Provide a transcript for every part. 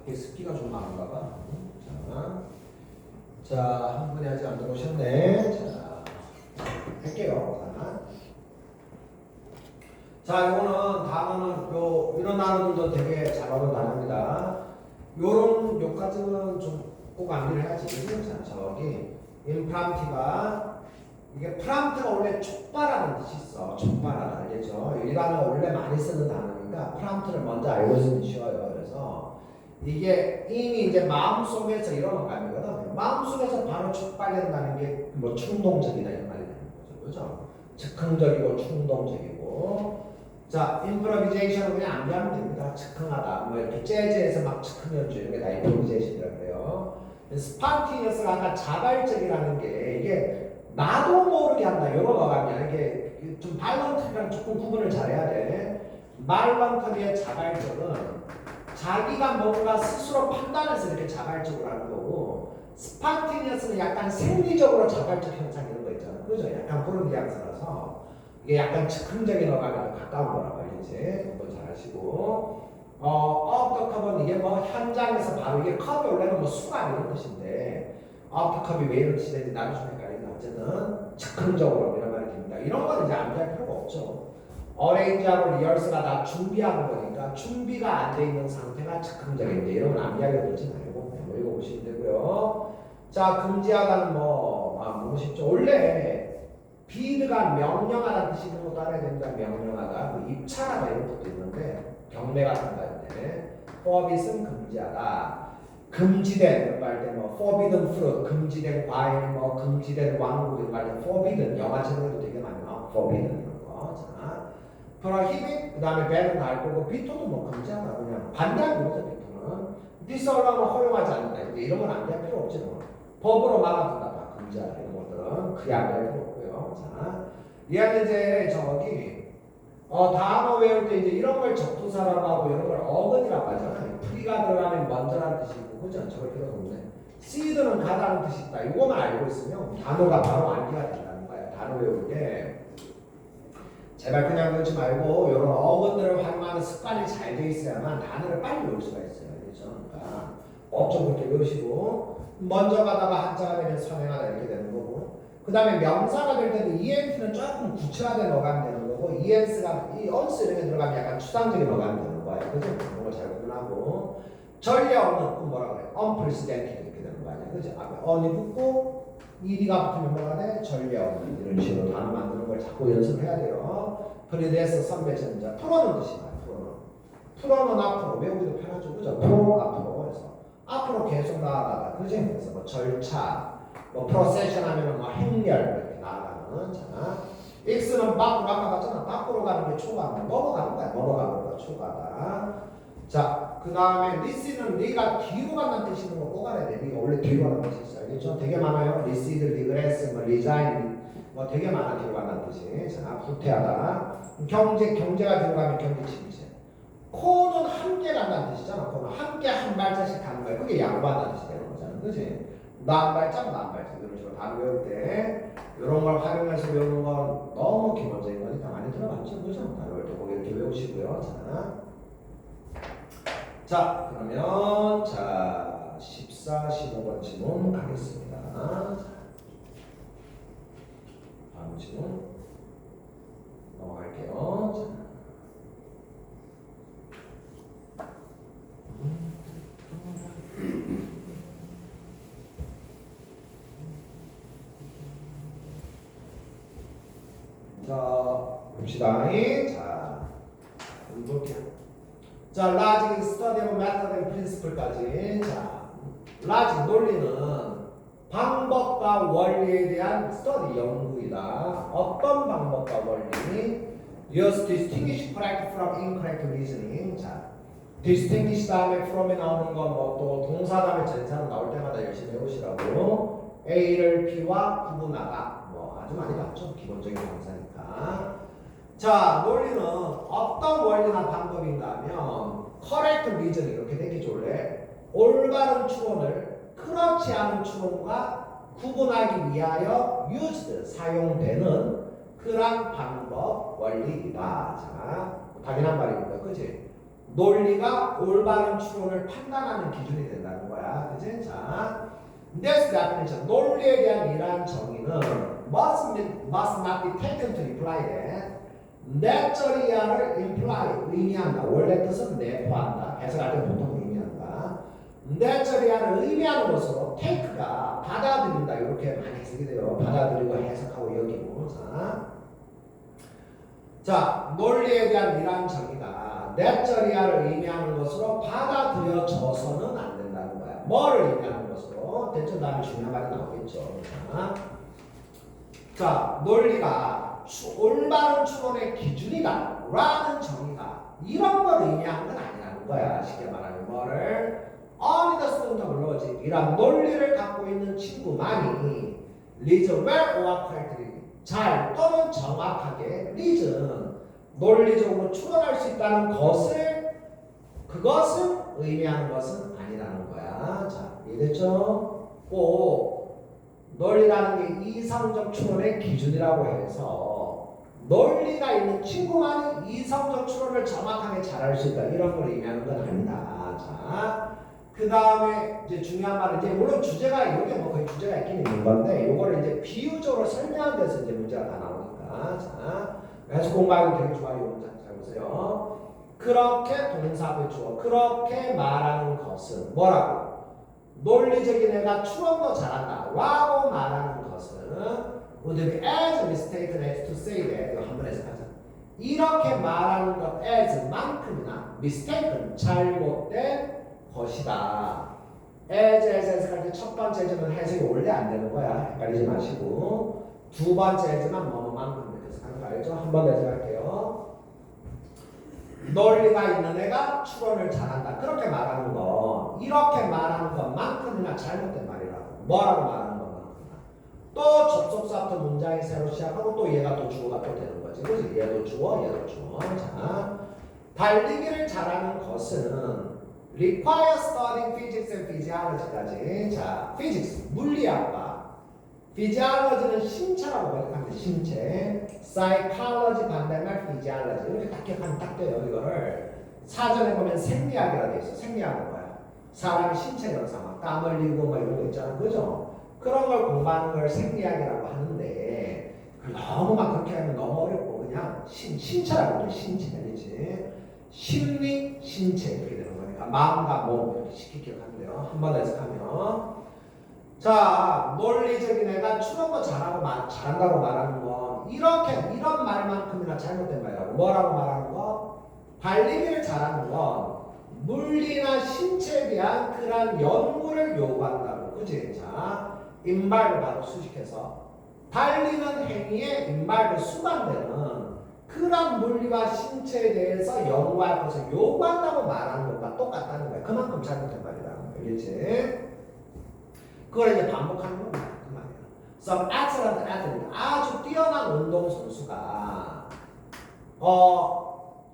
밖에 습기가 좀 많은가 봐. 자, 한 분이 아직 안 들어오셨네. 자, 할게요. 자, 요거는 단어는 이런 단어들도 되게 잘 어울리는 단어입니다. 요까지는 좀 꼭 암기를 해야지. 자, 저기 임프람티가 이게 프람트가 원래 촉발하는 뜻이 있어. 촉발하다, 알겠죠? 이 단어가 원래 많이 쓰는 단어니까 프람트를 먼저 알고 있으면 쉬워요. 그래서 이게 이미 이제 마음속에서 이런 어감이거든. 마음속에서 바로 촉발된다는 게 뭐 충동적이다 이런 말이 되는 거죠. 그죠? 즉흥적이고 충동적이고. 자, improvisation은 그냥 암기하면 됩니다. 즉흥하다. 뭐 이렇게 재즈에서 막 즉흥 연주 이런 게 다 improvisation이라고 해요. spontaneous가 아까 자발적이라는 게 이게 나도 모르게 한다 이런 어감이야. 이게 좀 발런터리랑 조금 구분을 잘해야 돼. 발런터리의 자발적은 자기가 뭔가 스스로 판단해서 이렇게 자발적으로 하는 거고, 스판티니어스는 약간 생리적으로 자발적 현상 이런 거 있잖아. 그죠? 약간 그런 뉘앙스라서 이게 약간 즉흥적인 어감에 가까운 거라고 알겠지? 공부 잘 하시고. off the cup은 이게 뭐 현장에서 바로 이게 컵이 원래는 뭐 수가 이런 뜻인데 off the cup이 왜 이런 뜻이 되는지 나도 좀 헷갈리는데 어쨌든 즉흥적으로 이런 말이 됩니다. 이런 건 이제 암기할 필요가 없죠. 어레인지하고 리허설가 다 준비하는 거니까 준비가 안 돼 있는 상태가 즉흥적인데 이런 건 암기하기 어렵지 말고 뭐 읽어보시면 되고요. 자, 금지하다는 무엇이죠? 원래 비드가 명령하다는 뜻이 있는 것도 알아야 됩니다. 명령하다, 뭐 입찰하다 이런 것도 있는데 경매 같은 거 할 때 forbid은 금지하다. 금지된 이런 거 할 때 뭐 forbidden fruit 금지된 과일, 뭐 금지된 왕국 이런 거 할 때 forbidden 영화 제목에도 되게 많이 나와. forbidden 이런 거. 자, prohibit 그다음에 ban은 다 할 거고 비토도 뭐 금지하다 그냥 반대하는 거죠. 비토는 disallow는 허용하지 않는다. 근데 이런 건 안 될 필요 없지 뭐. 법으로 막아둔다. 다 금지하다 이런 것들은 크게 안 될 필요 없고요. 자, 얘는 이제 저기 단어 외울 때 이제 이런 걸 적두사라고 하고 이런 걸 어근이라고 하잖아요. 프리가 들어가면 먼저라는 뜻이 있고, 그죠? 저걸 필요가 없네. seed는 가다는 뜻이 있다. 이거만 알고 있으면 단어가 바로 암기가 된다는 거예요. 단어 외울 때. 제발 그냥 그러지 말고 이런 어근들을 활용하는 습관이 잘 돼 있어야만 단어를 빨리 외울 수가 있어요. 그렇죠? 그러니까 꼭 좀 그렇게 외우시고 먼저 가다가 한자가 되면 선행하다 이렇게 되는 거고, 그 다음에 명사가 될 때도 ENT는 조금 구체화된 어감이 되는 거고, ENS가 이 언스 이런 게 들어가면 약간 추상적인 어감이 되는 거예요. 그죠? 그런 걸 잘 구분하고, 전례 없는 뭐라 그래? unprecedented 이렇게 되는 거 아니야. 그죠? 앞에 on이 붙고 ED가 붙으면 뭐가 돼? 전례 없는 이런 식으로 단어 만드는 걸 자꾸 연습해야 돼요. 프리데스 선배 전자 풀어는 뜻이야. 풀어는 앞으로 외우기도 편하죠. 그죠? 프로 앞으로 해서 앞으로 계속 나아가다. 그지? 그래서 뭐 절차, 뭐 프로세션 하면은 뭐 행렬 이렇게 나아가는. 자, X는 밖으로 아까 봤잖아. 밖으로 가는 게 초가다. 넘어가는 거야. 넘어가는 거야. 초가다. 자, 그 다음에 리시는 네가 뒤로 간다는 뜻이 있는 거 꼭 알아야 돼. 네가 원래 뒤로 가는 뜻이 있어요. 알겠죠? 되게 많아요. 리시드, 리그레스, 뭐 리자인, 뭐 되게 많아. 뒤로 간다는 뜻이. 자, 후퇴하다. 경제가 뒤로 가면 경제 침체. 코는 함께 간다는 뜻이잖아. 코는 함께 한 발자씩 가는 거야. 그게 양보한다는 뜻이 되는 거잖아. 그지? 나 한 발짝, 나 한 발짝. 이런 식으로 단어 외울 때 이런 걸 활용해서 외우는 건 너무 기본적인 거니까 많이 들어봤죠. 그죠? 단어 외울 때 꼭 이렇게 외우시고요. 자, 그러면 14, 15번 질문 가겠습니다. 다음 질문 넘어갈게요. 자. 자, 봅시다. 자, 볼게요. 자, logic study of method and principle까지. 자, logic 논리는 방법과 원리에 대한 study 연구이다. 어떤 방법과 원리? Use distinguish correct from incorrect reasoning. 자, distinguish 다음에 from이 나오는 건 뭐 또 동사 다음에 전사는 나올 때마다 열심히 해보시라고. A를 B와 구분하다. 뭐 아주 많이 봤죠. 기본적인 동사니까. 자, 논리는 어떤 원리나 방법인가 하면 correct reason 이렇게 되겠죠. 원래 올바른 추론을 그렇지 않은 추론과 구분하기 위하여 used 사용되는 그런 방법 원리이다. 자, 당연한 말입니다. 그치? 논리가 올바른 추론을 판단하는 기준이 된다는 거야. 그치? 자, this definition, 논리에 대한 이러한 정의는 must not be taken to imply that 내적이야를 imply, 의미한다. 원래 뜻은 내포한다. 해석할 때 보통 의미한다. 내적이야를 의미하는 것으로 take가 받아들인다. 이렇게 많이 해석이 돼요. 받아들이고 해석하고 여기고. 자, 논리에 대한 이러한 정의가 내적이야를 의미하는 것으로 받아들여져서는 안 된다는 거야. 뭐를 의미하는 것으로? 대충 다음에 중요한 말이 나오겠죠. 자, 논리가 올바른 추론의 기준이다 라는 정의가 이런 걸 의미하는 건 아니라는 거야. 쉽게 말하면 뭐를 ununderstood logic 이런 논리를 갖고 있는 친구만이 reason well or correctly 잘 또는 정확하게 reason 논리적으로 추론할 수 있다는 그것을 의미하는 것은 아니라는 거야. 자, 이해됐죠? 꼭 논리라는 게 이성적 추론의 기준이라고 해서 논리가 있는 친구만이 이성적 추론을 정확하게 잘할 수 있다 이런 걸 의미하는 건 아니다. 자, 그 다음에 이제 중요한 말은 이제 물론 주제가 이게 뭐 거의 주제가 있긴 있는 건데 이거를 이제 비유적으로 설명한 데서 이제 문제가 다 나오니까 자, 그래서 공부하기 되게 좋아요. 이거 잘 보세요. 그렇게 동사의 주어 그렇게 말하는 것은 뭐라고? 논리적인 애가 추론도 잘한다 라고 말하는 것은 would be as mistaken as to say that 이거 한번 해석하자. 이렇게 말하는 것 as만큼이나 mistaken 잘못된 것이다. as 해석할 때 첫 번째 as는 해석이 원래 안 되는 거야. 헷갈리지 마시고 두 번째 as만 뭐만큼 이렇게 해석하는 거 알죠? 한 번 해석할게요. 논리가 있는 애가 추론을 잘한다. 그렇게 말하는 거 이렇게 말하는 것만큼이나 잘못된 말이라고. 뭐라고 말하는 것만큼이나. 또 접속사부터 문장이 새로 시작하고 또 얘가 또 주어가 또 되는 거지. 그렇지? 얘도 주어 얘도 주어. 자, 달리기를 잘하는 것은 require studying physics and physiology까지. 자, physics 물리학과 physiology는 신체라고 번역합니다. 신체. psychology 반대말 physiology. 이렇게 딱 기억하면 딱 돼요. 이거를 사전에 보면 생리학이라고 돼 있어. 생리학은 뭐야? 사람의 신체 현상, 땀 흘리고 뭐 이런 거 있잖아. 그죠? 그런 걸 공부하는 걸 생리학이라고 하는데 너무 막 그렇게 하면 너무 어렵고 그냥 신체라고 해. 신체이지. 심리, 신체 이렇게 되는 거니까 마음과 몸 이렇게 쉽게 기억하면 돼요. 한 번 해석하면 자, 논리적인 애가 추론도 잘한다고 말하는 건 이런 말만큼이나 잘못된 말이라고. 뭐라고 말하는 거? 달리기를 잘하는 건 물리나 신체에 대한 그런 연구를 요구한다고. 그치? 자, 인발을 바로 수식해서 달리는 행위에 인발을 수반되는 그런 물리와 신체에 대해서 연구할 것을 요구한다고 말하는 것과 똑같다는 거야. 그만큼 잘못된 말이라는 거야. 알겠지? 그걸 이제 반복하는 겁니다. 그 말이야. Some excellent athlete, 아주 뛰어난 운동선수가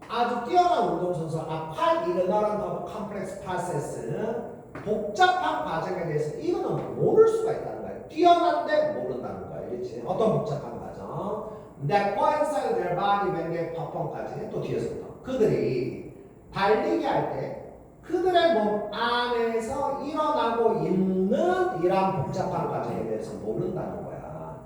아주 뛰어난 운동선수가 quite ignorant of complex process, 복잡한 과정에 대해서 이거는 모를 수가 있다는 거야. 뛰어난데 모른다는 거야. 그렇지? 어떤 복잡한 과정? That go inside their body when they perform까지 또 뒤에서부터 그들이 달리기 할 때 그들의 몸 안에서 일어나고 있는 이러한 복잡한 과정에 대해서 모른다는 거야.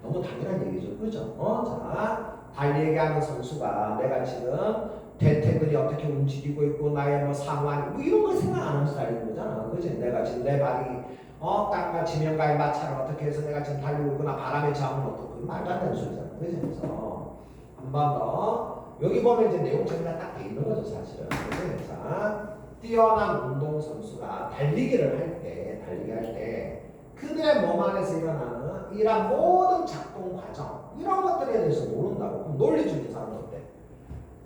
너무 당연한 얘기죠. 그죠? 자, 달리기하는 선수가 내가 지금 대퇴근이 어떻게 움직이고 있고 나의 뭐 상완이 뭐 이런 걸 생각 안 하면서 달리는 거잖아. 그지? 내가 지금 내 발이 땅과 지면과의 마찰을 어떻게 해서 내가 지금 달리고 있구나. 바람의 저항은 어떻고 말도 안 되는 소리잖아. 그지? 그래서 한 번 더 여기 보면 이제 내용 정리가 딱 돼 있는 거죠. 사실은. 그지? 자, 뛰어난 운동선수가 달리기를 할 때 그들의 몸 안에서 일어나는 이런 모든 작동 과정 이런 것들에 대해서 모른다고. 그럼 논리적인 사람도 어때?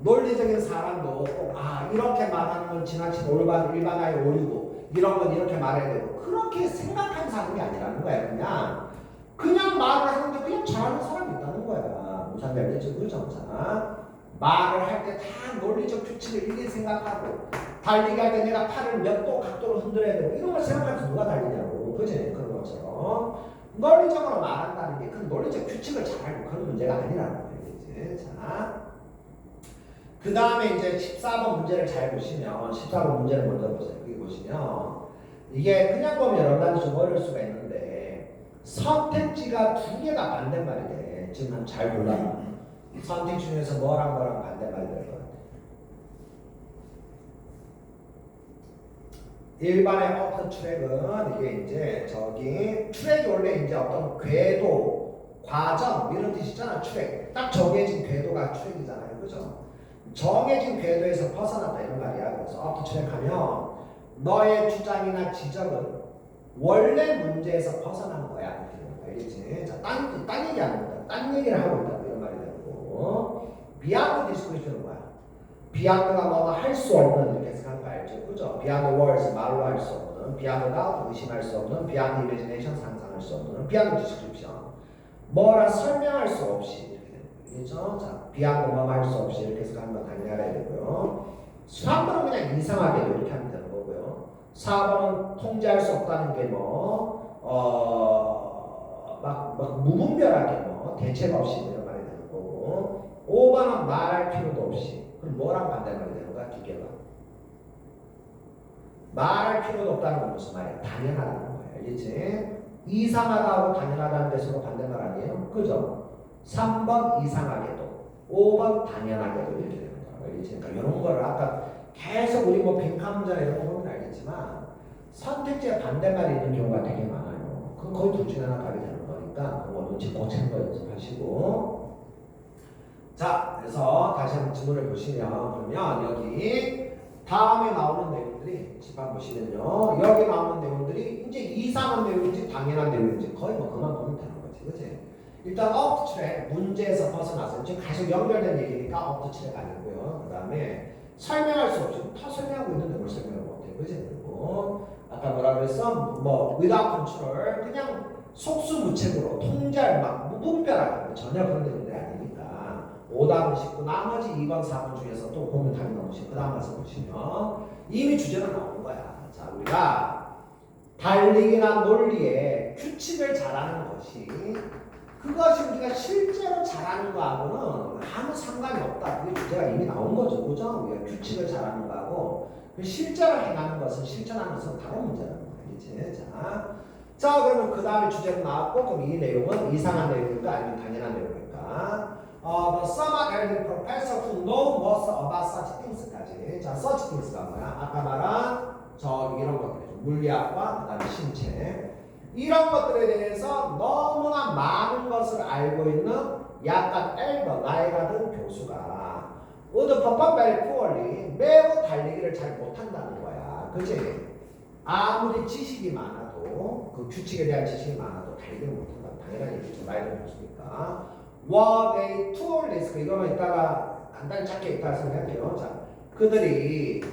논리적인 사람도 꼭 이렇게 말하는 건 지나친 일반화의 오류고 이런 건 이렇게 말해야 되고 그렇게 생각하는 사람이 아니라는 거야. 그냥 말을 하는데 그냥 잘하는 사람이 있다는 거야. 무슨 말인지 그죠? 자, 말을 할 때 다 논리적 규칙을 일일이 생각하고 달리기 할 때 내가 팔을 몇 도 각도로 흔들어야 되고 이런 걸 생각하면서 누가 달리냐고. 그지? 그런 것처럼 논리적으로 말한다는 게 그 논리적 규칙을 잘 알고 그런 문제가 아니라는 거예요. 자, 그 다음에 이제 14번 문제를 잘 보시면 14번 문제를 먼저 보세요. 여기 보시면 이게 그냥 보면 여러분들한테 좀 어려울 수가 있는데 선택지가 두 개가 반대말이 돼. 지금 한번 잘 골라봐. 선택 중에서 뭐랑 반대말이 될 것 같아. 일반의 어떤 트랙은 이게 이제 저기 트랙이 원래 이제 어떤 궤도, 과정 이런 뜻이잖아. 트랙. 딱 정해진 궤도가 트랙이잖아요. 그죠? 정해진 궤도에서 벗어났다 이런 말이야. 그래서 어떤 트랙하면 너의 주장이나 지적은 원래 문제에서 벗어난 거야. 알겠지? 자, 딴 얘기 안 합니다. 딴 얘기를 하고 있다 이런 말이 되고 비하인드 디스크리션은 뭐야? 비하인드가 뭐가 할 수 없는 이렇게 해석하는 거 알죠? 그죠? 비하인드 월드 말로 할 수 없는 비하인드가 의심할 수 없는 비하인드 이미지네이션 상상할 수 없는 비하인드 디스크리션 뭐라 설명할 수 없이 이렇게 되는 거죠. 자, 비하인드 뭐뭐 할 수 없이 이렇게 해석하는 건 당연히 알아야 되고요. 3번은 그냥 이상하게 이렇게 하면 되는 거고요. 4번은 통제할 수 없다는 게 막 무분별하게 대책 없이 이런 말이 되는 거고 5번은 말할 필요도 없이 그럼 뭐랑 반대말이 되는 거야? 두 개가 말할 필요도 없다는 건 무슨 말이야? 당연하다는 거야. 알겠지? 이상하다고 당연하다는 게 서로 반대말 아니에요? 그죠? 3번 이상하게도 5번 당연하게도 이렇게 되는 거야. 알겠지? 그러니까 이런 거를 아까 계속 우리 빈칸 문제나 이런 거 보면 알겠지만 선택지에 반대말이 있는 경우가 되게 많아요. 그건 거의 둘 중에 하나 답이 되는 거니까 그거 눈치 못 채는 거 연습하시고 자, 그래서 다시 한번 지문을 보시면 그러면 여기 다음에 나오는 내용들이 집안 보시면요 여기 나오는 내용들이 이제 이상한 내용인지 당연한 내용인지 거의 그만 보면 되는 거지, 그렇지? 일단 off track 문제에서 벗어나서 지금 계속 연결된 얘기니까 off track 아니고요. 그 다음에 설명할 수 없이 다 설명하고 있는데 뭘 설명을 못해, 그렇지? 그리고 아까 뭐라 그랬어? without control 그냥 속수무책으로 통제할 막 무분별하게 전혀 그런 내용들이 아니니까 오답은 쉽고 나머지 2번, 4번 중에서 또 보면 답이 너무 쉽고 그 다음 가서 보시면 이미 주제가 나오는 거야. 자, 우리가 달리기나 논리에 규칙을 잘하는 것이 그것이 우리가 실제로 잘하는 거하고는 아무 상관이 없다. 그게 주제가 이미 나온 거죠. 그죠? 우리가 규칙을 잘하는 거하고 실제로 행하는 것은 실천하는 것은 다른 문제라는 거야. 자, 그러면 그 다음에 주제가 나왔고 그럼 이 내용은 이상한 내용일까 아니면 당연한 내용일까? The somewhat elegant professor who knows most about such things까지. 자, such things가 뭐야? 아까 말한 이런 것들 물리학과 그 다음에 신체 이런 것들에 대해서 너무나 많은 것을 알고 있는 약간 엘더 나이가 든 교수가 would perform very poorly 매우 달리기를 잘 못한다는 거야. 그치? 아무리 지식이 많아도 그 규칙에 대한 지식이 많아도 달리기를 못한다. 당연한 얘기죠. 나이가 든 교수니까 were they too risk 이거는 이따가 간단히 짧게 이따가 생각할게요. 자, 그들이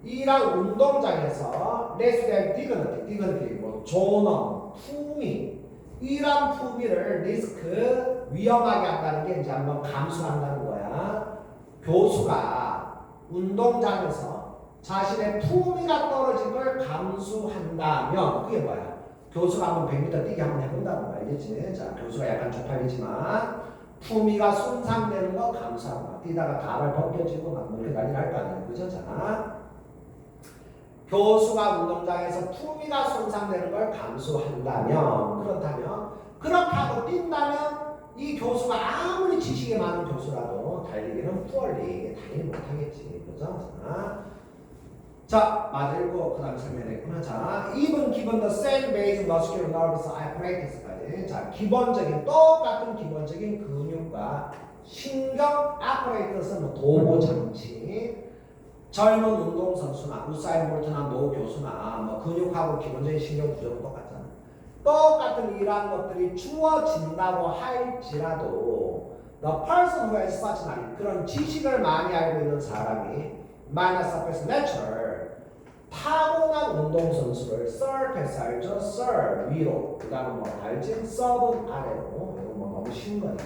이런 운동장에서 less than dignity 존엄, 품위 이런 품위를 리스크 위험하게 한다는 게 이제 한번 감수한다는 거야. 교수가 운동장에서 자신의 품위가 떨어진 걸 감수한다면 그게 뭐야? 교수가 한번 100m 뛰기 한번 해본다는 거 알겠지? 자, 교수가 약간 쪽팔리지만 품위가 손상되는 거 감수한다. 뛰다가 가발 벗겨지고 막 이렇게 난리 날 거 아니야. 그죠? 자, 교수가 운동장에서 품위가 손상되는 걸 감수한다면 그렇다면 그렇게 하고 뛴다면 이 교수가 아무리 지식이 많은 교수라도 달리기는 poorly 당연히 못하겠지. 그죠? 자, 맞을고 그 다음에 설명했구나. 자, even given the same basic muscular nervous apparatues까지. 자, 똑같은 기본적인 근육과 신경 apparatus는 도구 장치. 젊은 운동선수나 우사인 볼트나 노 교수나 근육하고 기본적인 신경 구조는 똑같잖아. 똑같은 이러한 것들이 주어진다고 할지라도 the person who has such knowledge 그런 지식을 많이 알고 있는 사람이 minus surface natural 타고난 운동선수를 surface 알죠? sur 위로 그 다음에 달진 sub은 아래로 이거 너무 쉬운 거니까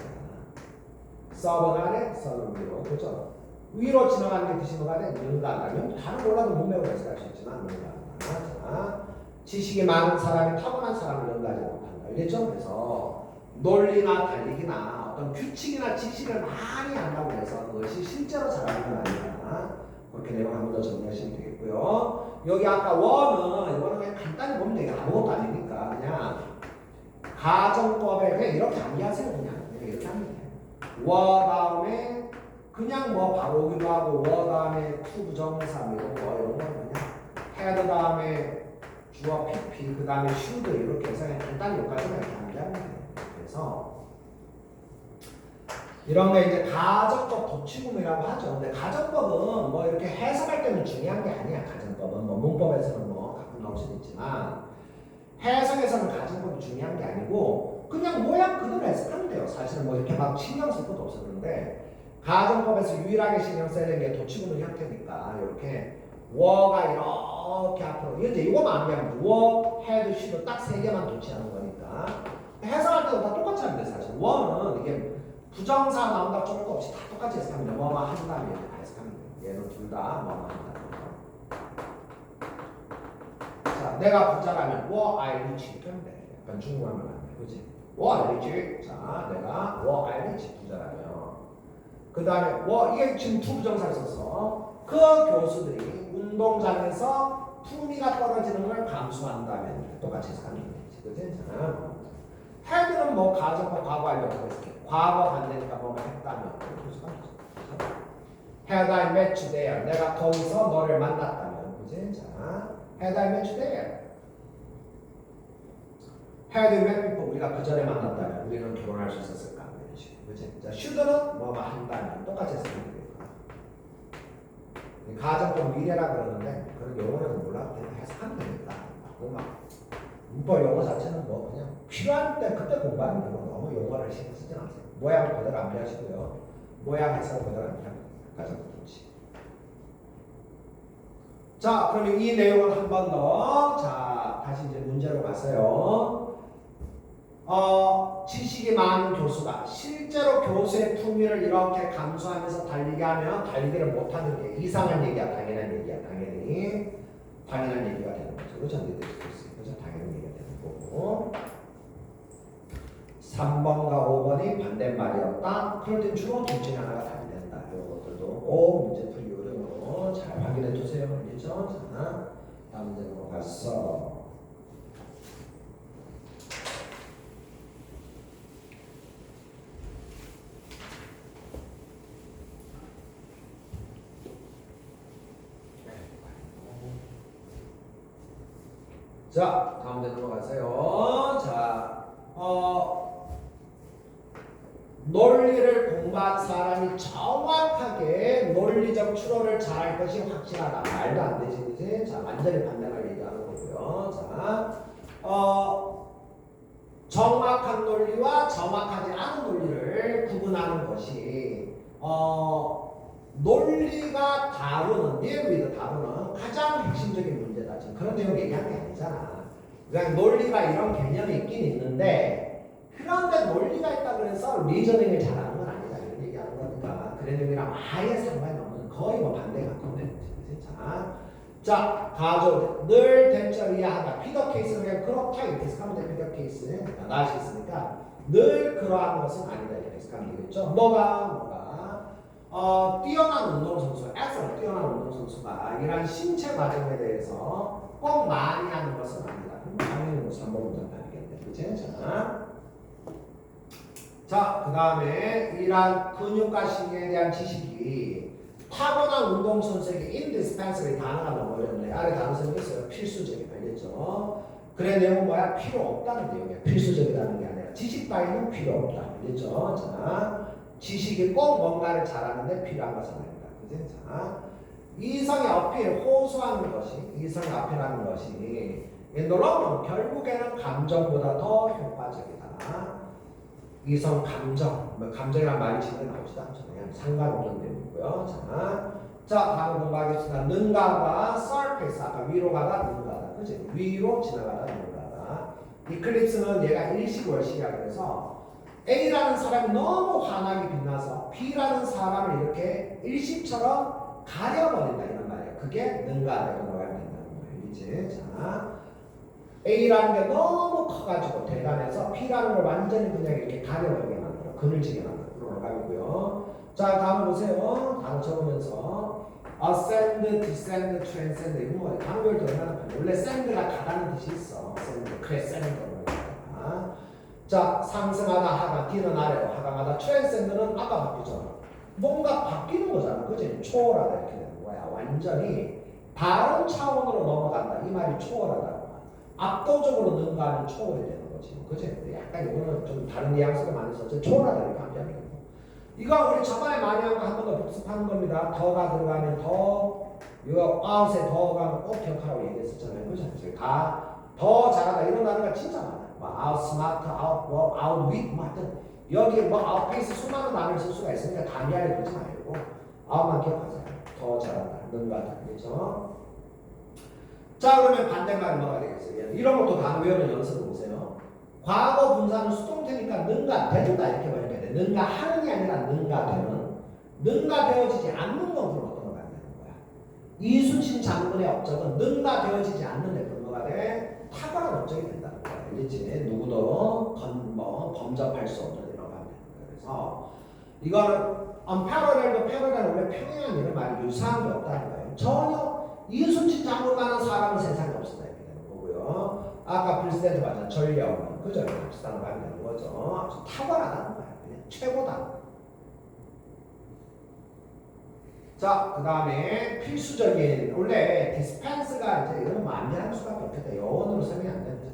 sub은 아래, sub은 위로 그죠? 위로 지나가는 게 뜻이 뭐가 돼? 능가한다면 다른 몰라도 문맥을 해석할 수 있지만 능가한다. 자, 지식이 많은 사람이 타고난 사람을 능가하지 못한다. 알겠죠? 그래서 논리나 달리기나 어떤 규칙이나 지식을 많이 한다고 해서 그것이 실제로 잘하는 건 아니다. 그렇게 내용 한 번 더 정리하시면 되겠고요. 여기 아까 원은 이거는 그냥 간단히 보면 되게 아무것도 아니니까 그냥 가정법에 그냥 이렇게 암기하세요. 그냥 이렇게 하면 돼요. 워 다음에 그냥 뭐 바로 오기도 하고 워 다음에 to 부정사 이런 거 그냥 헤드 다음에 주어 pp 그 다음에 should 이렇게 해서 그냥 간단히 여기까지만 이렇게 암기하면 돼요. 그래서 이런 게 이제 가정법 도치금이라고 하죠. 근데 가정법은 뭐 이렇게 해석할 때는 중요한 게 아니야. 가정법은 뭐 문법에서는 뭐 가끔 나올 수도 있지만 해석에서는 가정법이 중요한 게 아니고 그냥 모양 그대로 해석하면 돼요. 사실은 뭐 이렇게 막 신경 쓸 것도 없었는데 가정법에서 유일하게 신경 써야 되는 게 도치금의 형태니까 이렇게 워가 이렇게 앞으로 이제 이거만 암기하면 돼. 워, 헤드, 쉬도 딱 세 개만 도치하는 거니까 해석할 때도 다 똑같이 하면 돼. 사실 워는 이게 부정사 나온다 조금 없이 다 똑같이 해석하면 돼. 뭐만 한다면 이렇게 다 해석하면 돼. 얘는 둘 다 뭐만 한다. 자, 내가 부자라면 我爱你지 그러면 돼. 약간 중국어하면 안 돼. 그지? 我爱你지. 자, 내가 我爱你지 부자라면 그 다음에 이게 지금 두 부정사를 썼어. 그 교수들이 운동장에서 품위가 떨어지는 걸 감수한다면 똑같이 해석하면 되지. 그지? 자, 헤드는 뭐 가정과 과거 알려고 했을 때 과거 반대니까 뭐가 했다면 Had I met you there? 내가 거기서 너를 만났다면 그지? 자, Had I met you there? Had we met before? 우리가 그 전에 만났다면 우리는 결혼할 수 있었을까? 이런 식으로 그지? 자, should는 뭐가 한다면 똑같이 해석하면 돼요. 가정법 미래라 그러는데 그런 용어는 몰라도 그냥 해석하면 되니까 막 문법 용어 자체는 뭐 그냥 필요할 때 그때 공부하면 되고 너무 용어를 신경 쓰지 마세요. 모양 그대로 암기하시고요. 모양 해석 그대로 암기하면 가정법 좋지. 자, 그러면 이 내용을 한 번 더. 자, 다시 이제 문제로 갔어요. 지식이 많은 교수가 실제로 교수의 품위를 이렇게 감수하면서 달리게 하면 달리기를 못하는 게 이상한 얘기야. 당연한 얘기야. 당연한 얘기가 되는 거죠. 그렇죠? 그렇죠? 당연한 얘기가 되는 거고. 3번과 5번이 반대말이었다. 그럴 땐 주로 둘 중에 하나가 답이 된다. 이런 것들도 꼭 문제풀이 요령으로 잘 확인해 두세요. 알겠죠? 자, 다음 문제 넘어갔어. 자, 다음 문제 넘어가세요. 자, 논리를 공부한 사람이 정확하게 논리적 추론을 잘할 것이 확실하다. 말도 안 되지, 그지? 자, 완전히 반대말 얘기하는 거고요. 자, 정확한 논리와 정확하지 않은 논리를 구분하는 것이, 논리가 다루는, 내용이 다루는 가장 핵심적인 문제다. 지금 그런 내용 얘기하는 게 아니잖아. 그냥 논리가 이런 개념이 있긴 있는데, 그런데 논리가 있다 그래서 리저닝을 잘하는 건 아니다. 이런 얘기하는 거니까. 그런 내용이랑 아예 상관이 없는 거의 뭐 반대가 컨텐츠. 자, 가조 늘 대처를 이해하다. 피더 케이스는 그냥 그렇다 이렇게 해석하면 돼. 피더 케이스 나갈 수 있으니까 늘 그러한 것은 아니다 이렇게 해석하면 되겠죠. 뭐가 뛰어난 운동선수, 엑셀 뛰어난 운동선수가 이러한 신체 과정에 대해서 꼭 많이 하는 것은 아니다. 당연히 뭐 3번 문제는 아니겠네. 그치? 자, 그 다음에 이러한 근육과 신경에 대한 지식이 타고난 운동선수에게 indispensable 단어가 너무 어렵네. 아래 단어 생겼어요. 필수적이다. 알겠죠? 그래 내용은 뭐야? 필요 없다는 내용이야. 필수적이라는 게 아니라 지식 따위는 필요 없다. 알겠죠? 자, 지식이 꼭 뭔가를 잘하는데 필요한 것은 아니다. 그지? 자, 이성의 어필, 호소하는 것이 이성의 어필하는 것이 인더러는 결국에는 감정보다 더 효과적이다. 이성 감정, 감정이란 말이 지금 나오지도 않죠. 그냥 상관없는 내용이고요. 자, 다음 공부하겠습니다. 능가가 surface, 아까 위로 가다 능가다. 그치? 위로 지나가다 능가다. 이클립스는 얘가 일시월시야. 그래서 A라는 사람이 너무 환하게 빛나서 B라는 사람을 이렇게 일시처럼 가려버린다. 이런 말이에요. 그게 능가라고 말하면 된다는 거예요. 이제 자, A라는 게 너무 커가지고 대단해서 B라는 걸 완전히 그냥 이렇게 가려버리게 만들어. 그늘지게 만들어. 그런 감이고요. 자, 다음 보세요. 다음 적으면서 ascend, descend, transcend 이런 거 단어별도 얼마나 많아요. 원래 send가 가다는 뜻이 있어. send, crescendo. 자, 상승하다 하강, D는 아래로 하강하다. transcend는 아까 바뀌잖아. 뭔가 바뀌는 거잖아. 그치? 초월하다 이렇게 되는 거야. 완전히 다른 차원으로 넘어간다. 이 말이 초월하다. 압도적으로 능가하는 초월이 되는 거지. 그치? 약간 이거는 좀 다른 뉘앙스가 많이 있어서 초월하다 이렇게 하면 되는 거. 이거 우리 저번에 많이 한 거 한 번 더 복습하는 겁니다. 더가 들어가면 더, 이거 out에 더 가면 꼭 기억하라고 얘기했었잖아요. 그치? 더 잘하다 이런 단어가 진짜 많아요. 뭐 out smart, out work, out wit 뭐 하여튼 여기 뭐 outpace 수많은 단어를 쓸 수가 있으니까 다 미안해 보지 말고 out만 기억하세요. 더 잘한다, 능가하다, 그렇죠? 자, 그러면 반대말이 뭐가 되겠어요? 이런 것도 단어 외우는 연습을 보세요. 과거 분사는 수동태니까 능가된다 이렇게 번역해야 돼. 능가하는이 아니라 능가되는. 능가되어지지 않는 건 그럼 어떤 거가 되는 거야? 이순신 장군의 업적은 능가되어지지 않는데 그런 거가 돼. 탁월한 업적이 된다는 거야. 알겠지? 누구도 범접할 수 없는 이런 거가 되는 거야. 그래서 이거는 unparallel도 parallel 원래 평행한 이런 말이 유사한 게 없다는 거예요. 전혀 이순신 장군만한 사람은 세상에 없었다 이렇게 되는 거고요. 아까 프리스덴트 맞아. 전력 그죠? 비슷한 말이 되는 거죠. 아주 탁월하다는 거야. 그냥 최고다. 자, 그 다음에 필수적인 원래 dispense가 이제 이거는 만연할 수밖에 없겠다. 영어로 설명이 안 되는 거죠.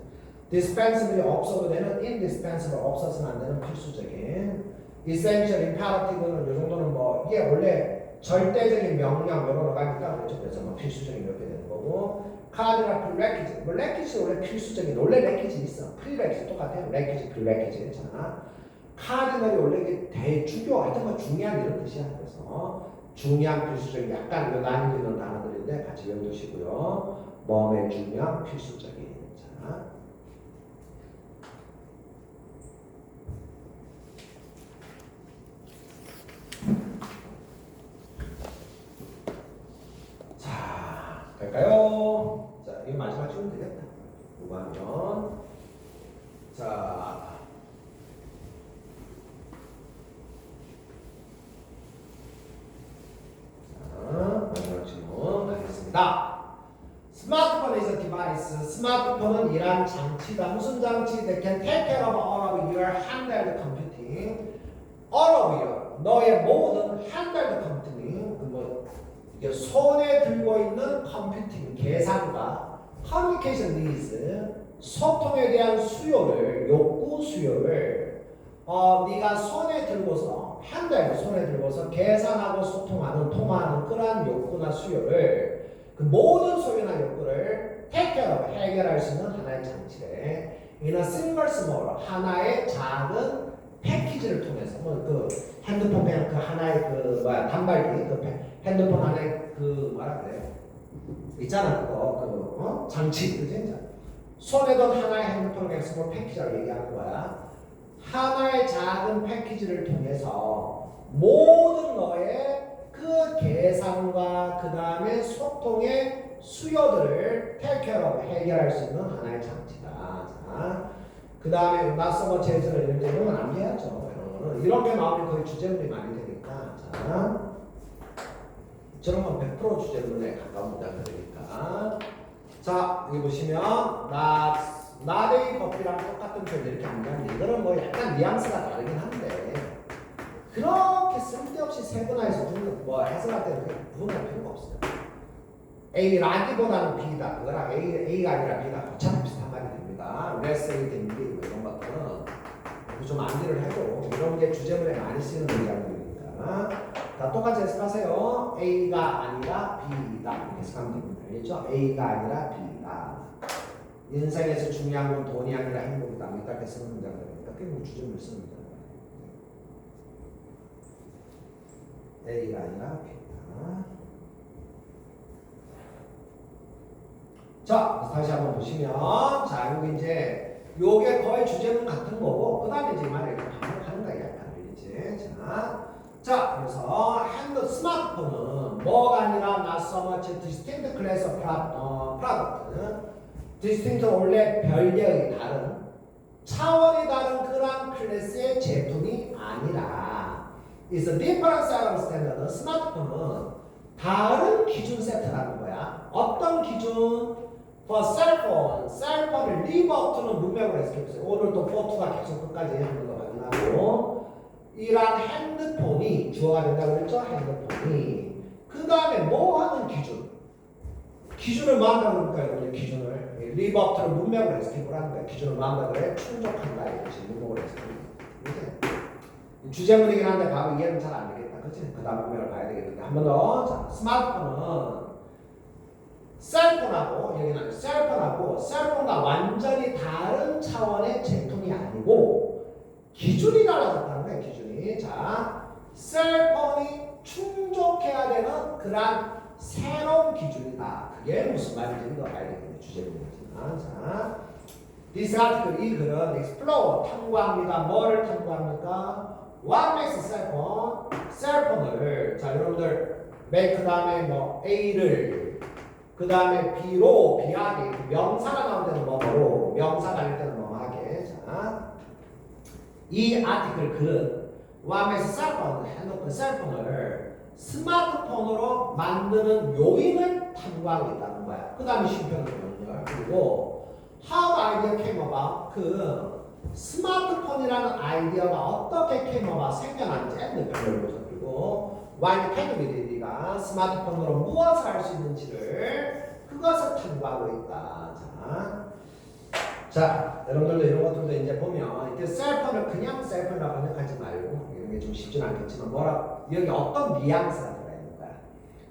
dispensable이 없어도 되는 indispensable 없어서는 안 되는 필수적인 essential imperative는 이 정도는 뭐 이게 원래 절대적인 명령 이런 거가 있다 그랬죠. 그래서 뭐 필수적인 이렇게 되는 거고 카드나 prerequisite 뭐 requisite 원래 필수적인 원래 requisite 있어. prerequisite 똑같아요. requisite prerequisite 있잖아. 카드널이 원래 이게 대주교 하여튼 뭐 중요한 이런 뜻이야. 그래서 중요한 필수적인 약간 이거 난이도 있는 단어들인데 같이 외워두시고요. 몸의 중요한 필수적인 자. 자, 갈까요? 자, 이거 마지막 치면 되겠다. 이거 하면 자. 마지막 질문 가겠습니다. 스마트폰 is a device. 스마트폰은 이란 장치다. 무슨 장치? That can take care of all of your handheld computing. All of your 너의 모든 handheld computing. 뭐 이게 손에 들고 있는 컴퓨팅 계산과 communication needs 소통에 대한 수요를 욕구 수요를 네가 손에 들고서 핸들 손에 들고서 계산하고 소통하는 통화하는 그러한 욕구나 수요를 그 모든 소요나 욕구를 해결할 수 있는 하나의 장치래. in a single small 하나의 작은 패키지를 통해서 그 핸드폰 그냥 그 하나의 그 뭐야 단발기 그 핸드폰 하나의 그 뭐라 그래 있잖아 그거 장치 그지? 손에 든 하나의 핸드폰을 그냥 스몰 패키지라고 얘기하는 거야. 하나의 작은 패키지를 통해서 모든 너의 그 계산과 그 다음에 소통의 수요들을 take care of 해결할 수 있는 하나의 장치다. 자, 그 다음에 낯서버 제재를 이런 건 안 해야죠. 이렇게 나오면 거의 주제문이 많이 되니까 자, 저런 건 100% 주제문에 가까운 문장이 되니까 자, 여기 보시면 나데이 커피랑 똑같은 표현 이렇게 안 되는데 이거는 뭐 약간 뉘앙스가 다르긴 한데 그렇게 쓸데없이 세분화해서 뭐 해석할 때는 그렇게 구분할 필요가 없어요. A라기보다는 B다. 그거랑 A가 아니라 B가 어차피 비슷한 말이 됩니다. Let's say can be 뭐 이런 것들은 좀 안리를 해도 이런 게 주제문에 많이 쓰이는 문장들이니까 다 똑같이 해석하세요. A가 아니라 B다 이렇게 해석하면 됩니다. 알겠죠? A가 아니라 B다. 인생에서 중요한 건 돈이 아니라 행복이다. 이렇게 쓰는 문장들이니까 그게 주제문을 쓰는 문장. A가 아니라 B다. 자, 다시 한번 보시면 자, 여기 이제 요게 거의 주제문 같은 거고 그 다음에 이제 말을 이렇게 반복하는 거야. 약간 알겠지? 자, 그래서 스마트폰은 뭐가 아니라 not so much distinct class of product distinct 원래 별개의 다른 차원이 다른 그런 클래스의 제품이 아니라 is a different set of standard. 스마트폰은 다른 기준 세트라는 거야. 어떤 기준? for cell phone. 셀폰을 live up to는 문맥으로 해석해보세요. 오늘 또 for to가 계속 끝까지 하는 거 확인하고 이란 핸드폰이 주어가 된다고 그랬죠? 핸드폰이 그 다음에 뭐 하는 기준? 기준을 뭐 한다고 그럴까요? 여러분들 기준을 live up to는 문맥으로 해석해보라는 거야. 기준을 뭐 한다고 그래? 충족한다 이거지. 문맥으로 해석해보세요. 주제문이긴 한데 바로 이해는 잘 안 되겠다. 그치? 그 다음 문맥을 봐야 되겠는데 한 번 더. 자, 스마트폰은 셀폰하고 여기는 셀폰과 완전히 다른 차원의 제품이 아니고 기준이 달라졌다는 거예요. 기준이. 자, 셀폰이 충족해야 되는 그런 새로운 기준이다. 그게 무슨 말인지 더 봐야 되겠네. 주제문이지만. 자, this article 이 글은 explore 탐구합니다. 뭐를 탐구합니까? What makes 셀폰? 셀폰을 자 여러분들 make 그 다음에 뭐 A를 그 다음에 B로 비하게 명사가 나올 때는 뭐로 명사가 아닐 때는 뭐하게 자 이 아티클 글은 What makes 셀폰 핸드폰 셀폰을 스마트폰으로 만드는 요인을 탐구하고 있다는 거야. 그 다음에 심표는 연결 그리고 How idea came about 그 스마트폰이라는 아이디어가 어떻게 came 생겨난지 그리고 why can we do 네가 스마트폰으로 무엇을 할 수 있는지를 그것을 탐구하고 있다. 자, 여러분들도 이런 것들도 이제 보면 이렇게 셀폰을 그냥 셀폰이라고 번역하지 말고 이런 게 좀 쉽진 않겠지만 뭐라 여기 어떤 뉘앙스가 들어있는 거야.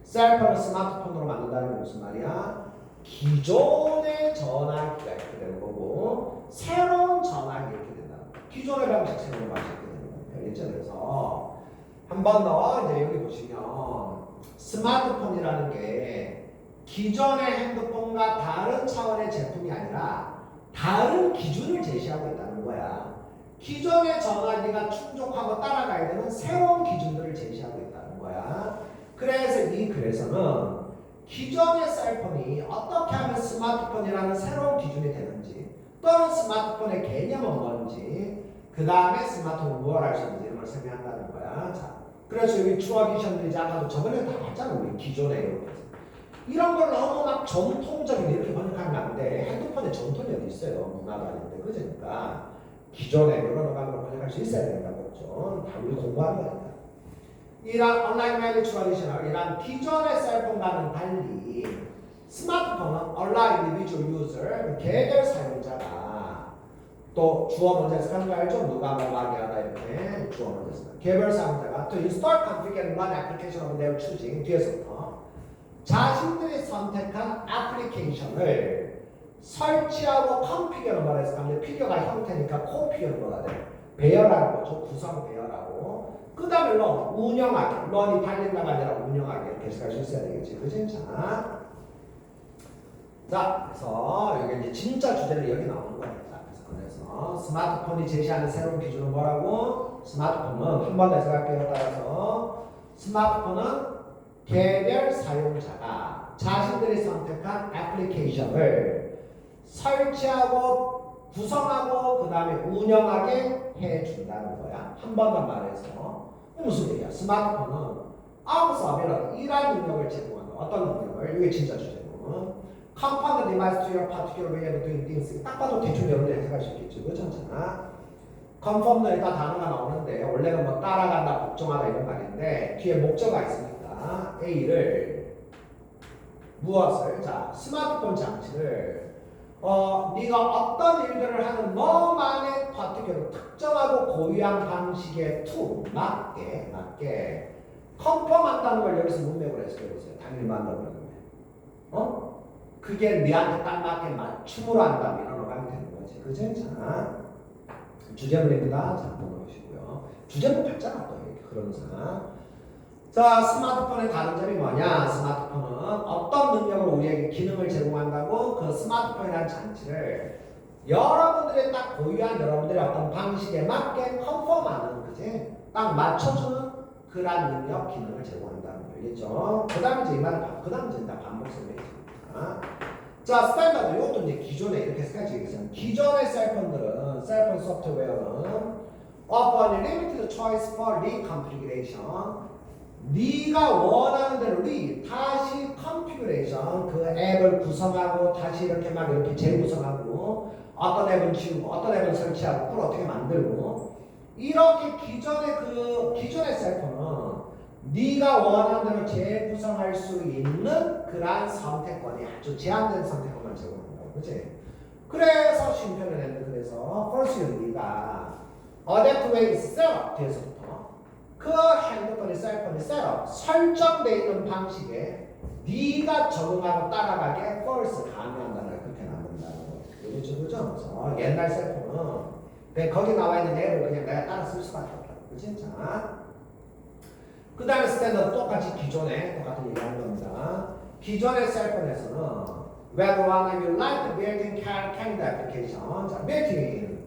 셀폰을 스마트폰으로 만든다는 게 무슨 말이야? 기존의 전화기가 이렇게 되는 거고 새로운 전화기 이렇게 된다. 기존의 방식 새로운 방식 이렇게 되는 거예요. 알겠죠? 그래서 한 번 더 이제 여기 보시면 스마트폰이라는 게 기존의 핸드폰과 다른 차원의 제품이 아니라 다른 기준을 제시하고 있다는 거야. 기존의 전화기가 충족하고 따라가야 되는 새로운 기준들을 제시하고 있다는 거야. 그래서 이 글에서는 기존의 셀폰이 어떻게 하면 스마트폰이라는 새로운 기준이 되는지 또는 스마트폰의 개념은 뭔지 그 다음에 스마트폰을 무엇을 할 수 있는지 이런 걸 설명한다는 거야. 자, 그래서 여기 추가기션들이 아까도 저번에 다 봤잖아. 우리 기존에 이렇게 이런 걸 너무 막 전통적인 이렇게 번역하면 안 돼. 핸드폰에 전통이 어디 있어요. 문화도 아닌데 그러니까 기존에 이런 걸 번역할 수 있어야 된다는 거죠. 다 우리 공부하는 거니까. 이런 온라인 메일 추가기션 이런 기존의 셀폰과는 달리 스마트폰은 온라인 individual user 개별 사용자가 또 주어 문제에서 하는 거 알죠? 누가 뭐하게 하다 이렇게 주어 문제에서 개별 사용자가 to install, configure, and run application of their choosing 뒤에서부터 자신들이 선택한 애플리케이션을 설치하고 컴피겨를 말해서 근데 피겨가 형태니까 코피겨는 뭐가 돼? 배열하는 거죠. 구성 배열하고 그 다음에 운영하기 런이 달린다가 아니라 운영하기 이렇게 해석할 수 있어야 되겠지. 그치? 자, 그래서 여기 이제 진짜 주제는 여기 나오는 거예요. 그래서 스마트폰이 제시하는 새로운 기준은 뭐라고? 스마트폰은 한 번 더 해석할게요. 따라서 스마트폰은 개별 사용자가 자신들이 선택한 애플리케이션을 설치하고 구성하고 그 다음에 운영하게 해준다는 거야. 한 번 더 말해서 무슨 얘기야? 스마트폰은 아무 서비스 이러한 능력을 제공한다. 어떤 능력을? 이게 진짜 주제고 Compound the device to your particular way of doing things. 딱 봐도 대충 여러분들 해석할 수 있겠죠. 그렇잖아. Conform도 일단 단어가 나오는데 원래는 뭐 따라간다, 복종하다 이런 말인데 뒤에 목적어가 있으니까 A를 무엇을? 자, 스마트폰 장치를 네가 어떤 일들을 하는 너만의 particular 특정하고 고유한 방식의 to 맞게 컨펌한다는 걸 여기서 문맥으로 해석해보세요. 당연히 만나고 그러는데 그게 네한테 딱 맞게 맞춤으로 한다면 이런 거 하면 되는 거지. 그치? 자, 주제문입니다. 자, 한번 보시고요. 주제문 봤잖아, 또 이렇게 그러면서. 자, 스마트폰의 다른 점이 뭐냐? 스마트폰은 어떤 능력으로 우리에게 기능을 제공한다고 그 스마트폰이라는 장치를 여러분들의 딱 고유한 여러분들의 어떤 방식에 맞게 컨펌하는, 그지? 딱 맞춰주는 그러한 능력, 기능을 제공한다는 거 알겠죠? 그 다음에 이제 이 말은 그 다음에 이제 반복 설명이죠. 자, 스탠다드. 이것도 이제 기존에 이렇게 생각하시겠어요. 기존의 셀폰들은, 셀폰 소프트웨어는 upon limited choice for reconfiguration. 네가 원하는 대로 다시 컨피그레이션 그 앱을 구성하고 다시 이렇게 막 이렇게 재구성하고 어떤 앱은 지우고 어떤 앱은 설치하고 그걸 어떻게 만들고 이렇게 기존의 셀폰은 네가 원하는 대로 재구성할 수 있는 그러한 선택권이 아주 제한된 선택권만 제공한다고, 그치? 그래서 쉼표를 냈는데 그래서 first 네가 adapt way setup 뒤에서부터 그 핸드폰이 셀폰이 셋업 설정되어 있는 방식에 네가 적응하고 따라가게 first 강요한다는 걸 그렇게 만든다는 거죠. 그죠? 그래서 옛날 셀폰은 그냥 거기 나와 있는 앱을 그냥 내가 따라 쓸 수밖에 없다고. 그치? 자, 그 다음에 스탠더드 똑같이 기존에 똑같은 얘기 하는 겁니다. 기존의 셀폰에서는 whether one you like built-in calendar application 자, built-in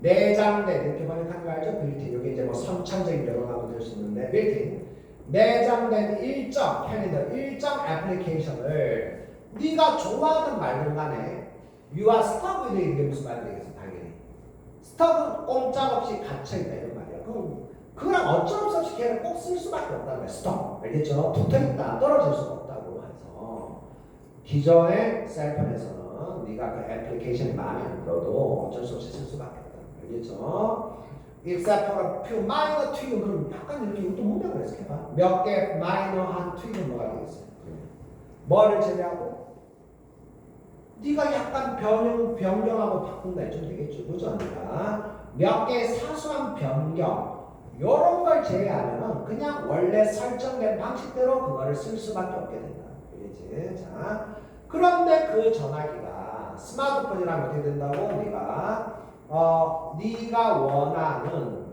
내장된 이렇게 번역하는 거 알죠? 빌트인 여기 이제 뭐 선천적인 여론하고 될 수 있는데 빌트인 내장된 일정 캘린더 일정 애플리케이션을 네가 좋아하는 말든 간에 you are stuck with it 이게 무슨 말이 되겠어 당연히 stuck은 꼼짝없이 갇혀있다 이런 말이야. 그럼 그거랑 어쩔 수 없이 걔를 꼭 쓸 수밖에 없다는 거야. stuck 알겠죠? 붙어있다 떨어질 수가 없다고 해서 기존의 셀폰에서는 네가 그 애플리케이션이 마음에 안 들어도 어쩔 수 없이 쓸 수밖에 없다. 알겠죠? except for a few minor tweak 그럼 약간 이렇게 이것도 문제가 그래서 해봐. 몇 개 마이너한 tweak은 뭐가 되겠어요? 뭐를 제외하고 네가 약간 변경하고 바꾼다 좀 되겠죠, 그죠? 그러니까 몇 개 사소한 변경 이런 걸 제외하면은 그냥 원래 설정된 방식대로 그거를 쓸 수밖에 없게 된다. 알겠지? 자, 그런데 그 전화기가 스마트폰이라면 어떻게 된다고? 네가 원하는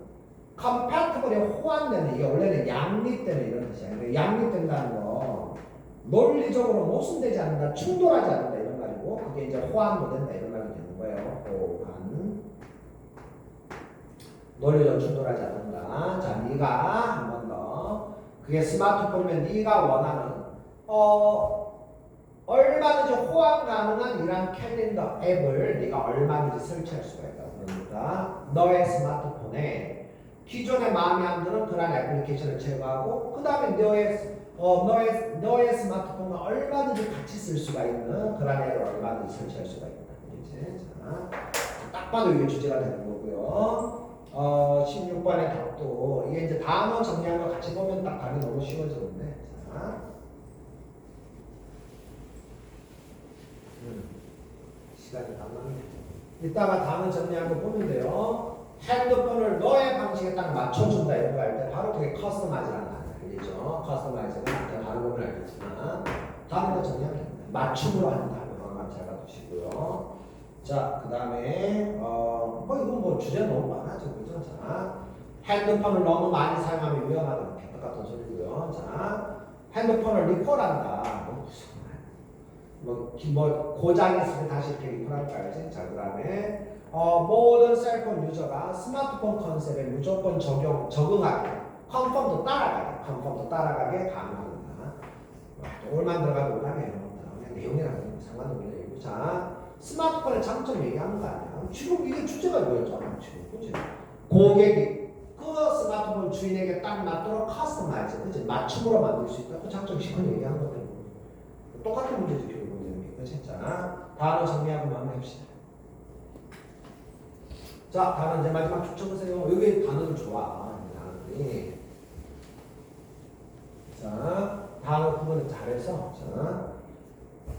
compatible에 호환되는 이게 원래는 양립되는 이런 뜻이야. 양립된다는 거 논리적으로 모순되지 않는다, 충돌하지 않는다 이런 말이고 그게 이제 호환도 된다 이런 말이 되는 거예요. 호환. 논리적으로 충돌하지 않는다. 자, 네가 한 번 더 그게 스마트폰이면 네가 원하는 얼마든지 호환 가능한 이런 캘린더 앱을 네가 얼마든지 설치할 수가 있다. 그러니까 너의 스마트폰에 기존에 마음에 안 드는 그런 애플리케이션을 제거하고 그 다음에 너의 스마트폰을 얼마든지 같이 쓸 수가 있는 그런 앱을 얼마든지 설치할 수가 있다. 이제 자, 딱 봐도 이게 주제가 되는 거고요. 16번의 답도 이게 이제 단어 정리한 거 같이 보면 딱 답이 너무 쉬워지는데 자. 시간이 다 맞네. 이따가 단어 정리한 거 보면 돼요. 핸드폰을 너의 방식에 딱 맞춰준다 이런 거 할 때 바로 그게 커스터마이즈라는 단어 알겠죠? 커스터마이즈는 아까 다른 거는 알겠지만 다른 거 정리하면 됩니다. 맞춤으로 하는 단어 잘 봐두시고요. 자, 그 다음에 이건 뭐 주제 너무 많아져 그죠? 자, 핸드폰을 너무 많이 사용하면 위험하다 똑같은 소리고요. 자, 핸드폰을 리콜한다. 고장이 있을 때 다시 이렇게 리콜할까요? 자, 그 다음에 모든 셀폰 유저가 스마트폰 컨셉에 무조건 적응하게 컨펌도 따라가게 강요한다. 올만 들어가도 올라네요. 내용이랑 상관없네요. 자, 스마트폰의 장점 얘기하는 거 아니야? 지금 이게 주제가 뭐였잖아. 지금 그치? 고객이 그 스마트폰 주인에게 딱 맞도록 커스터마이즈, 그치? 맞춤으로 만들 수 있다. 그 장점 시간 얘기하는 거거든. 똑같은 문제지 결국. 자, 단어 정리하고 마무리합시다. 자, 단어 이제 마지막 쭉 쳐보세요. 여기 단어는 좋아. 단어들이. 자, 단어 구분을 잘해서. 자,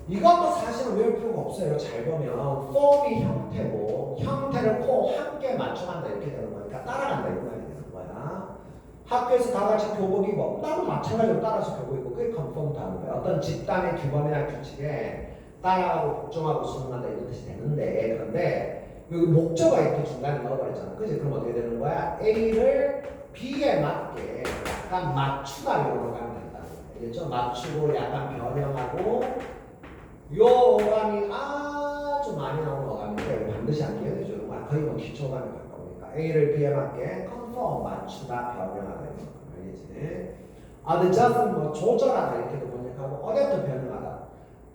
이것도 사실은 외울 필요가 없어요. 잘 보면 form이 형태고 형태를 함께 맞춰간다 이렇게 되는 거니까 따라간다 이런 말이 되는 거야. 학교에서 다 같이 교복이고 나도 마찬가지로 따라서 교복 입고 그게 컨펌도 하는 거야. 어떤 집단의 규범이나 규칙에 따라하고 복종하고 순응한다 이런 뜻이 되는데 그런데 여기 목적어가 이렇게 중간에 넣어버렸잖아. 그지? 그럼 어떻게 되는 거야? A를 B에 맞게 약간 맞추다 이런 거 가면 된다. 알겠죠? 맞추고 약간 변형하고 요 어감이 아주 많이 나오는 어감인데 반드시 안 기억해줘. 거의 뭐 기초 어감이 가까우니까 A를 B에 맞게 컨펌 맞추다 변형하다 이런 거 알겠지? adjust는 뭐 조절하다 이렇게도 번역하고 어렵도 변형하다.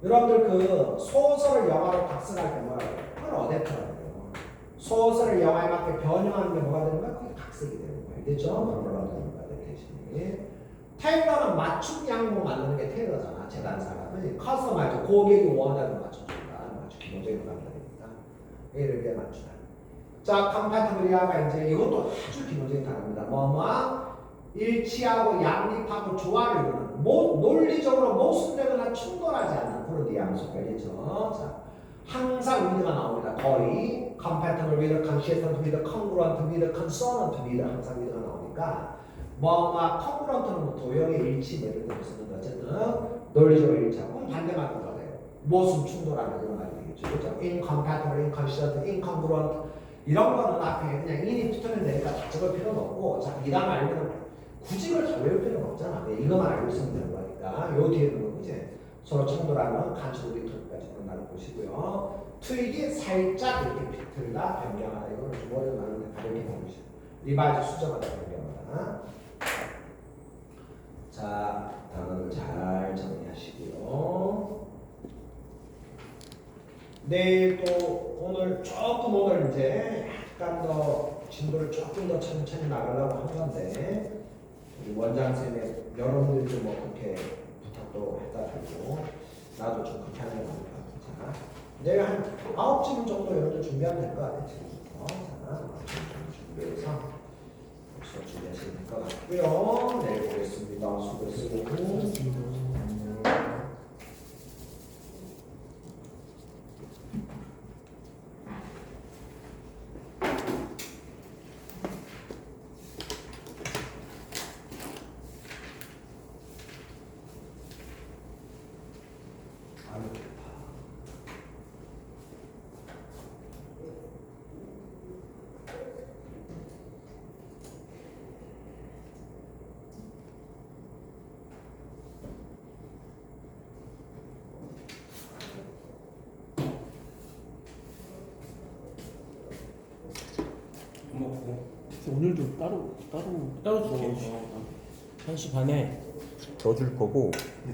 여러분들 그 소설을 영화로 각색할 때 뭐라고 해요? 그건 어댑터라고 해요. 소설을 영화에 맞게 변형하는 게 뭐가 되는 거야? 그게 각색이 되는 거야. 알겠죠? 뭐라고 되는 거야? 대신에. 테일러는 맞춤 양복 만드는 게 테일러잖아. 재단사가. 그지? 커스터마이즈. 고객이 원하는 거 맞춰준다. 맞춤 기본적인 단어입니다. A를 B에 맞추다. 자, 컴패티블리아가 이제 이것도 아주 기본적인 단어입니다. 뭐뭐 일치하고 양립하고 조화를 이루는 논리적으로 모순되거나 충돌하지 않는 그런 뉘앙스가 알겠죠? 자, 항상 위드가 나옵니다. 거의 compatible with, consistent with, congruent with, consonant with 항상 위드가 나오니까 뭐뭐 congruent는 뭐 도형의 일치 뭐 이런 거 쓰는 거 어쨌든 논리적으로 일치하고 그럼 반대말은 뭐가 돼요? 모순 충돌하는 이런 말이 되겠죠. 그렇죠? incompatible, inconsistent, incongruent 이런 거는 앞에 그냥 인이 붙으면 되니까 다 적을 필요는 없고 자, 이랑 알면 굳이 그걸 다 외울 필요는 없잖아. 이것만 알고 있으면 되는 거니까 요 뒤에 있는 거 이제 서로 충돌하는 간추리 토까지 나를 보시고요. 트윅이 살짝 이렇게 비틀다 변경하다 이거는 주어를 나누는데 가볍게 보시고 리바이즈 수정하다 변경하다. 자, 단어를 잘 정리하시고요. 내일 또 오늘 이제 약간 더 진도를 조금 더 천천히 나가려고 한 건데 우리 원장 쌤의 여러분들 좀 어떻게 부탁도 해가지고 나도 좀 그렇게 하는 게 나을 것 같아. 자, 내일 한 9시 정도 여러분들 준비하면 될 것 같아 지금. 자, 준비해서 수업 준비하시면 될 것 같고요. 내일 보겠습니다. 수고하시고. 먹고 오늘도 따로 따로 줄게. 1시 반에 더 줄 거고